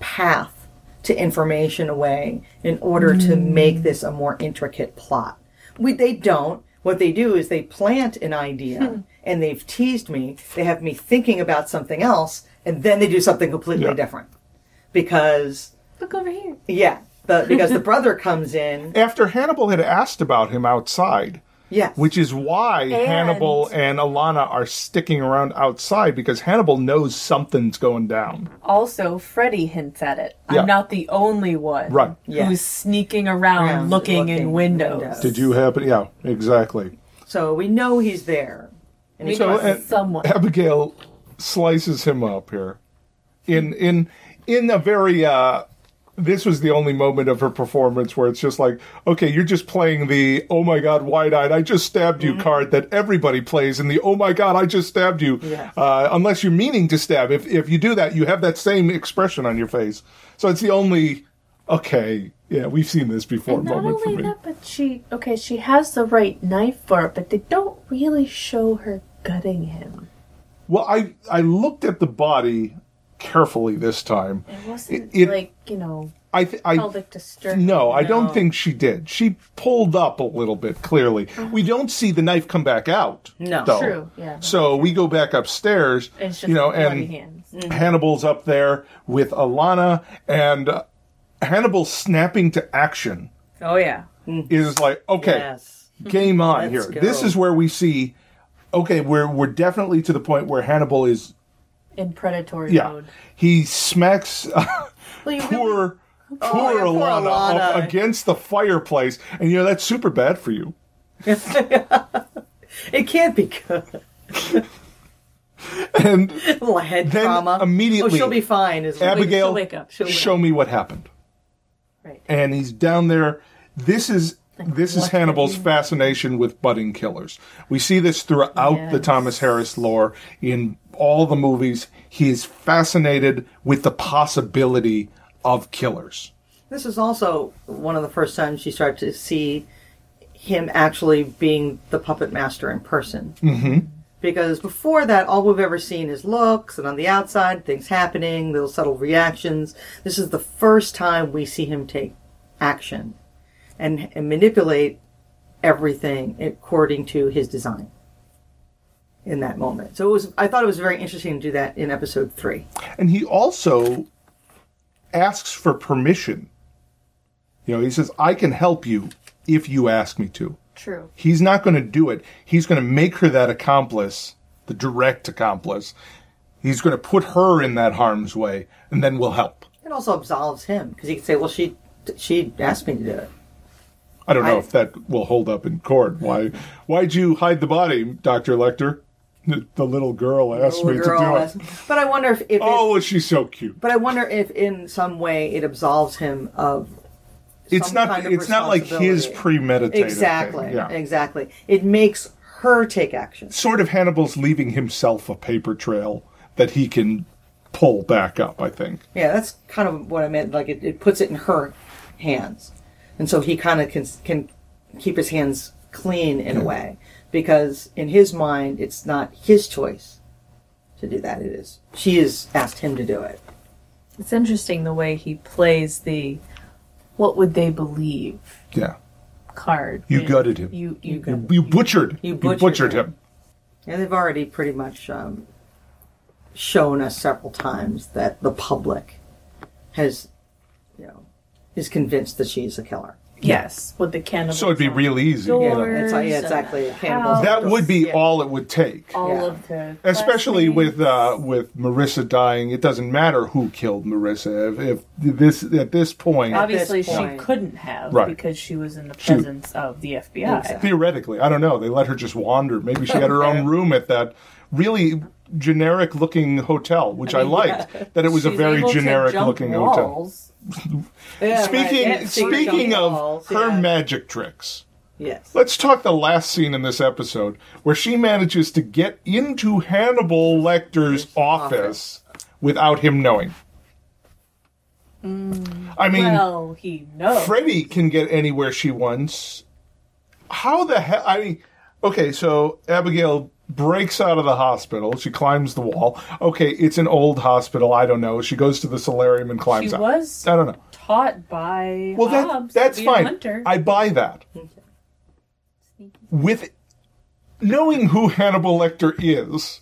path to information away in order to make this a more intricate plot? They don't. What they do is they plant an idea, and they've teased me. They have me thinking about something else, and then they do something completely different. Because... Look over here. Yeah. Because the brother comes in... After Hannibal had asked about him outside... Yes. Which is why Hannibal and Alana are sticking around outside, because Hannibal knows something's going down. Also, Freddy hints at it. I'm not the only one who's sneaking around looking in windows. Did you happen? Yeah, exactly. So we know he's there. And someone. Abigail slices him up here. In a very... this was the only moment of her performance where it's just like, okay, you're just playing the, oh my God, wide-eyed, I just stabbed you card that everybody plays, and the, oh my God, I just stabbed you. Yes. Unless you're meaning to stab. If you do that, you have that same expression on your face. So it's the only, okay, yeah, we've seen this before and moment for me. Not only that, but she has the right knife for it, but they don't really show her gutting him. Well, I looked at the body carefully this time. It wasn't pelvic to sternum. No, I don't think she did. She pulled up a little bit, clearly. We don't see the knife come back out. No. Though. True, yeah. So we go back upstairs, it's just bloody hands. Hannibal's up there with Alana, and Hannibal snapping to action. Oh, yeah. Is like, okay, game on here. Go. This is where we see, okay, we're definitely to the point where Hannibal is in predatory mode. He smacks poor Alana up against the fireplace, and that's super bad for you. It can't be good. And a little head then trauma. Immediately, she'll be fine. Abigail, she'll wake up. Show me what happened. Right. And he's down there. This is Hannibal's fascination with budding killers. We see this throughout the Thomas Harris lore. In all the movies, he is fascinated with the possibility of killers. This is also one of the first times you start to see him actually being the puppet master in person. Mm-hmm. Because before that, all we've ever seen is looks, and on the outside, things happening, little subtle reactions. This is the first time we see him take action and manipulate everything according to his design in that moment. So I thought it was very interesting to do that in episode 3. And he also asks for permission. He says, I can help you if you ask me to. True. He's not going to do it. He's going to make her that accomplice, the direct accomplice. He's going to put her in that harm's way, and then we'll help. It also absolves him, because he can say, well, she asked me to do it. I don't know if that will hold up in court. Why'd you hide the body, Dr. Lecter? The little girl asked me to do it. But I wonder if she's so cute. But I wonder if in some way it absolves him of It's some not. kind of It's not like his responsibility. premeditated. Exactly. Thing. Yeah. Exactly. It makes her take action. Sort of Hannibal's leaving himself a paper trail that he can pull back up, I think. Yeah, that's kind of what I meant. Like, it puts it in her hands. And so he kind of can keep his hands clean in a way. Because in his mind, it's not his choice to do that. It is. She has asked him to do it. It's interesting the way he plays the "what would they believe" Yeah. card. You gutted him. You butchered. You butchered butchered him. And they've already pretty much shown us several times that the public is convinced that she's a killer. Yes, with the cannibals. So it'd be real easy. Doors Exactly. and Cannibals. That would be Yeah. all it would take. all of the Especially with classmates. Marissa dying, it doesn't matter who killed Marissa. If this at this point, Obviously, this she point. couldn't have Right. because she was in the presence of the FBI. Exactly. theoretically, I don't know. They let her just wander. Maybe she had her own room at that really generic-looking hotel, which I liked. That it was a She's very able to generic-looking jump hotel. walls. Yeah, Speaking right. speaking of Walls, her yeah. magic tricks. Yes. Let's talk the last scene in this episode where she manages to get into Hannibal Lecter's office without him knowing. I mean, Well, he knows. Freddy can get anywhere she wants. How the hell? I mean, okay, so Abigail breaks out of the hospital. She climbs the wall. Okay, it's an old hospital. I don't know. She goes to the solarium and climbs She out. was I don't know. taught by Well, Hobbes that's to be a fine. hunter. I buy that. With knowing who Hannibal Lecter is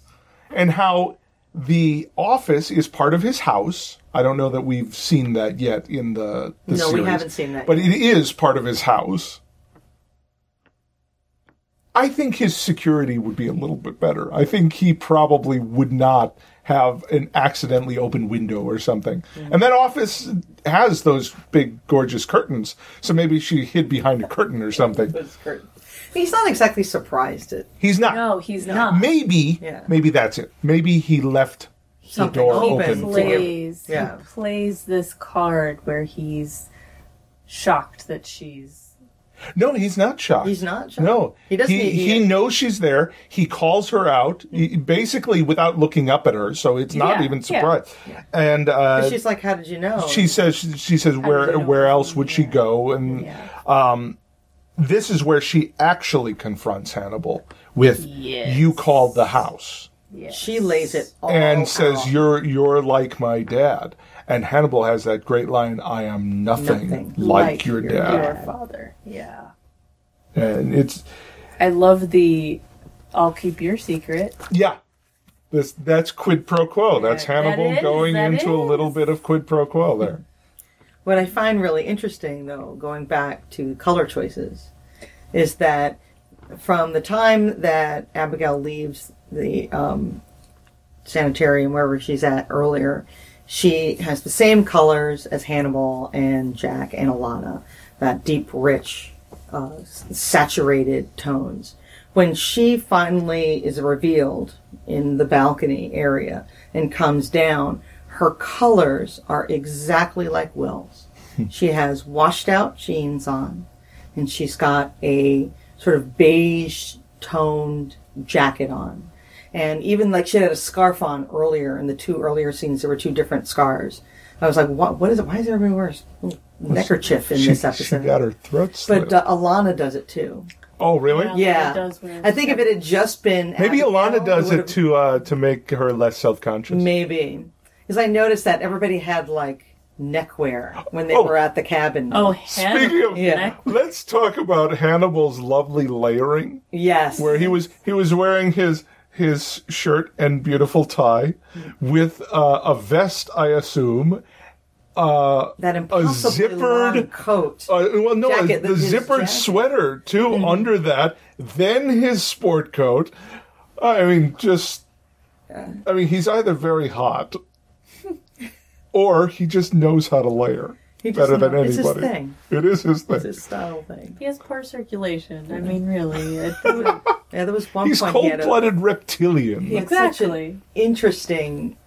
and how the office is part of his house. I don't know that we've seen that yet in the No, series. we haven't seen that But yet. it is part of his house. I think his security would be a little bit better. I think he probably would not have an accidentally open window or something. And that office has those big, gorgeous curtains. So maybe she hid behind a curtain or something. He's not exactly surprised at He's not. No, he's not. Maybe, Yeah. maybe that's it. Maybe he left the Something door open. open. He for- plays. Yeah. He plays this card where he's shocked that she's. No, he's not shocked. He's not shocked. No, He doesn't- He knows she's there. He calls her out, basically without looking up at her. So it's not Yeah, even yeah. surprise. And she's like, how did you know? she says where else would she go? And this is where she actually confronts Hannibal with Yes. "You called the house." Yes. She lays it all And says out. you're like my dad. And Hannibal has that great line, "I am nothing, Nothing like your dad." Your father. Yeah. And it's I love the "I'll keep your secret." yeah. That's quid pro quo. That's That Hannibal is, going that into a little is. bit of quid pro quo there. What I find really interesting, though, going back to color choices, is that from the time that Abigail leaves the sanitarium, wherever she's at earlier, she has the same colors as Hannibal and Jack and Alana, that deep, rich, saturated tones. When she finally is revealed in the balcony area and comes down, her colors are exactly like Will's. She has washed out jeans on, and she's got a sort of beige toned jacket on. And even like she had a scarf on earlier in the two earlier scenes, there were two different scars. I was like, what is it? Why does everybody wear a neckerchief in this episode? She got her throat slit. But Alana does it too. Oh, really? Yeah. does wear I think if it had just been Maybe Abigail, Alana does it would've- to make her less self-conscious. Maybe. Because I noticed that everybody had like neckwear when they Oh. were at the cabin. Oh, Speaking Hannibal. of, Yeah. let's talk about Hannibal's lovely layering, Yes. where he was wearing his shirt and beautiful tie with a vest, I assume, that impossibly zippered- long coat. the Jacket, his zippered jacket. sweater too under that, then his sport coat. I mean, he's either very hot or he just knows how to layer He just better than knows. anybody. It's his thing. It is his thing. It's his style thing. He has poor circulation. I mean, really. Yeah, there was one He's point he had a cold-blooded reptilian. he had such Exactly. an interesting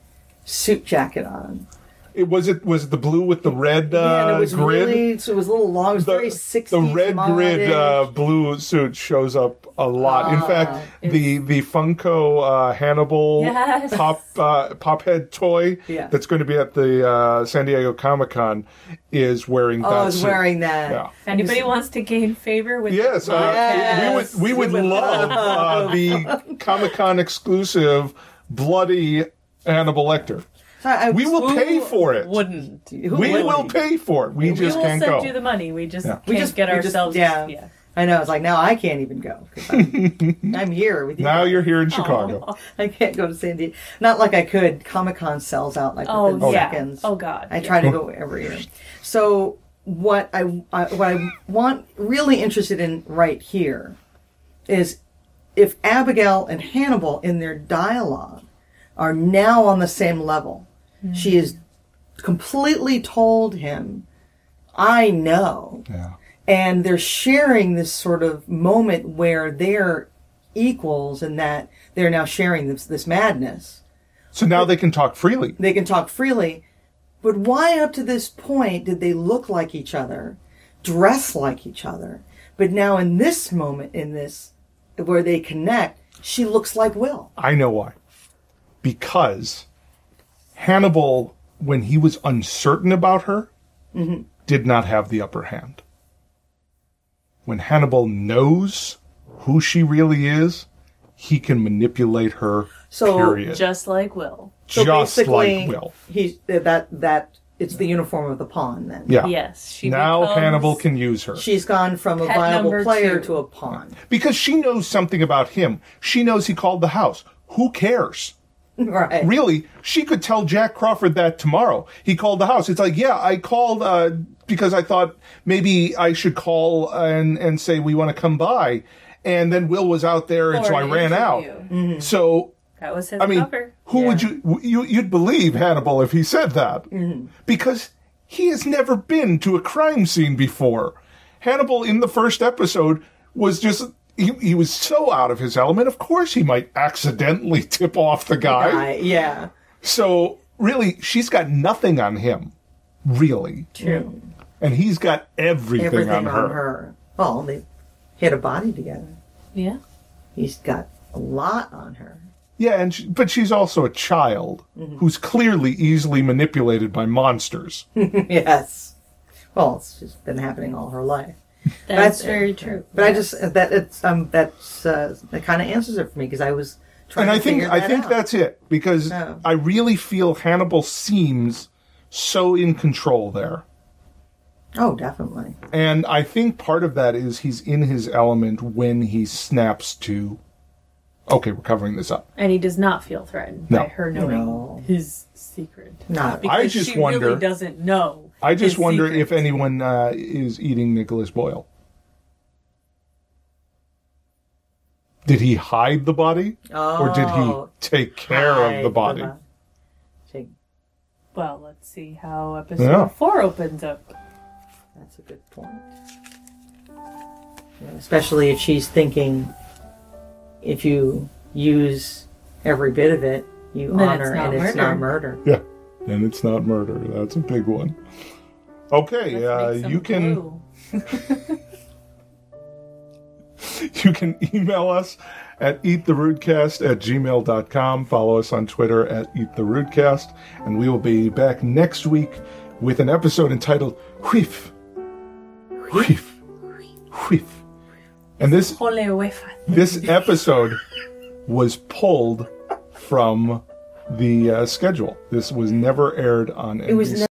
suit jacket on. Was it the blue with the red Yeah, and it was grid? really, so it was a little long. It was very 60s. The red grid modish. blue suit shows up a lot. In fact, the Funko Hannibal Yes. pop head toy Yeah. that's going to be at the San Diego Comic-Con is wearing that I was suit. wearing that. Yeah. If anybody wants to gain favor with Yes, Yes. we would love the Comic-Con exclusive bloody Hannibal Lecter. So We will pay for it. wouldn't. Who We wouldn't? will pay for it. We We just will can't send go. you the money. We just Yeah. can't get ourselves. yeah. I know. It's like, now I can't even go. 'Cause I'm here with you. Now you're here in Chicago. I can't go to San Diego. Not like I could. Comic-Con sells out like Oh within yeah. seconds. Oh god. I try to go every year. So what I want, really interested in right here, is if Abigail and Hannibal in their dialogue are now on the same level. She has completely told him, I know. Yeah. And they're sharing this sort of moment where they're equals and that they're now sharing this madness. So now they can talk freely. They can talk freely. But why up to this point did they look like each other, dress like each other? But now in this moment, in this, where they connect, she looks like Will. I know why. Because Hannibal, when he was uncertain about her, did not have the upper hand. When Hannibal knows who she really is, he can manipulate her, So, period. Just like Will. So Just basically, like Will. He's that it's the uniform of the pawn then. Yeah. Yes. She Now becomes- Hannibal can use her. She's gone from a Pet viable number player 2. to a pawn. Because she knows something about him. She knows he called the house. Who cares? Right. Really, she could tell Jack Crawford that tomorrow. He called the house. It's like, yeah, I called because I thought maybe I should call and say we want to come by. And then Will was out there, and For so I an ran out. interview. So, That was his I mean, cover. who would you'd believe Hannibal if he said that. Because he has never been to a crime scene before. Hannibal in the first episode was just... He was so out of his element, of course he might accidentally tip off the guy. Yeah. So, really, she's got nothing on him. Really. True. And he's got everything on her. Well, they hit a body together. Yeah. He's got a lot on her. Yeah, but she's also a child who's clearly easily manipulated by monsters. Yes. Well, it's just been happening all her life. That's very true. But I just that kind of answers it for me because I was trying And to figure that I think out. that's it, because Yeah. I really feel Hannibal seems so in control there. Oh, definitely. And I think part of that is he's in his element when he snaps to, okay, we're covering this up. And he does not feel threatened No. by her knowing No. his secret. No. Because I just she wonder- really doesn't know. I just his wonder secret. if anyone is eating Nicholas Boyle. Did he hide the body? Or did he Oh, take care of hide the body? Take- Well, let's see how episode 4 opens up. That's a good point. Yeah, especially if she's thinking, if you use every bit of it, you Then honor it's not and it's murder. not murder. Yeah. And it's not murder. That's a big one. Okay, Let's make some you can glue. you can email us at eattherudecast@gmail.com. Follow us on Twitter at eattherudecast. And we will be back next week with an episode entitled Whiff. Whiff. Whiff. And this Holy wafer. episode was pulled from the schedule. This was never aired on NBC. It was